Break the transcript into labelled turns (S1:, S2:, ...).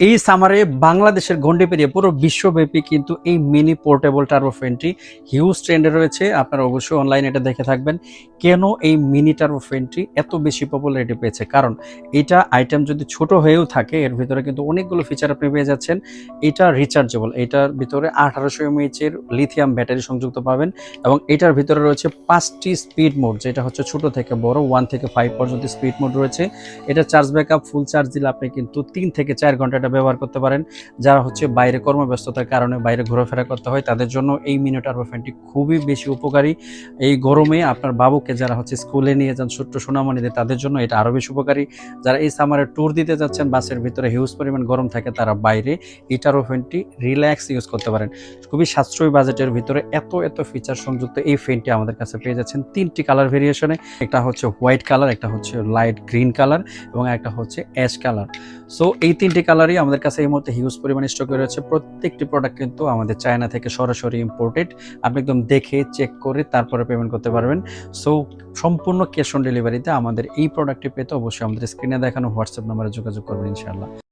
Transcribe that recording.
S1: এই সামারে বাংলাদেশের গণ্ডি পেরিয়ে পুরো বিশ্বব্যাপী কিন্তু এই মিনি পোর্টেবল টার্বো ফ্যানটি হিউজ ট্রেন্ডে রয়েছে। আপনারা অবশ্যই অনলাইনে এটা দেখে থাকবেন। কেন এই মিনি টার্বো ফ্যানটি এত বেশি পপুলারিটি পেয়েছে? কারণ এটা আইটেম যদি ছোট হয়েও থাকে, এর ভিতরে কিন্তু অনেকগুলো ফিচার আপনি পেয়ে যাচ্ছেন। এটা রিচার্জেবল, এটার ভিতরে 1800 mAh এর লিথিয়াম ব্যাটারি সংযুক্ত পাবেন এবং এটার ভিতরে রয়েছে 5টি স্পিড মোড, যেটা হচ্ছে ছোট থেকে বড় 1 থেকে 5 পর্যন্ত স্পিড মোড রয়েছে। এটা চার্জ ব্যাকআপ ফুল চার্জ দিলে আপনি কিন্তু 3 থেকে 4 ঘন্টা এটা ব্যবহার করতে পারেন। যারা হচ্ছে বাইরে কর্মব্যস্ততার কারণে বাইরে ঘোরাফেরা করতে হয়, তাদের জন্য এই মিনি টার্বো ফ্যানটি খুবই বেশি উপকারী। এই গরমে আপনার বাবুকে যারা হচ্ছে স্কুলে নিয়ে যান, ছোট্ট সোনামণিদের, তাদের জন্য এটা আরও বেশি উপকারী। যারা এই সামারে ট্যুর দিতে যাচ্ছেন, বাসের ভিতরে হিউজ পরিমাণ গরম থাকে, তারা বাইরে এই টার্বো ফ্যানটি রিল্যাক্স ইউজ করতে পারেন। খুবই সাশ্রয়ী বাজেটের ভিতরে এত ফিচার সংযুক্ত এই ফ্যানটি আমাদের কাছে পেয়ে যাচ্ছেন 3টি কালার ভেরিয়েশনে। একটা হচ্ছে হোয়াইট কালার, একটা হচ্ছে লাইট গ্রিন কালার এবং একটা হচ্ছে অ্যাশ কালার। সো এই 3টি কালারই আমাদের কাছে এই মুহূর্তে হিউজ পরিমাণে স্টকে রয়েছে। প্রত্যেকটি প্রোডাক্ট কিন্তু আমাদের চায়না থেকে সরাসরি ইম্পোর্টেড। আপনি একদম দেখে চেক করে তারপরে পেমেন্ট করতে পারবেন। সো সম্পূর্ণ ক্যাশ অন ডেলিভারিতে আমাদের এই প্রোডাক্টটি পেতে অবশ্যই আমাদের স্ক্রিনে দেখানো হোয়াটসঅ্যাপ নাম্বারে যোগাযোগ করবেন ইনশাআল্লাহ।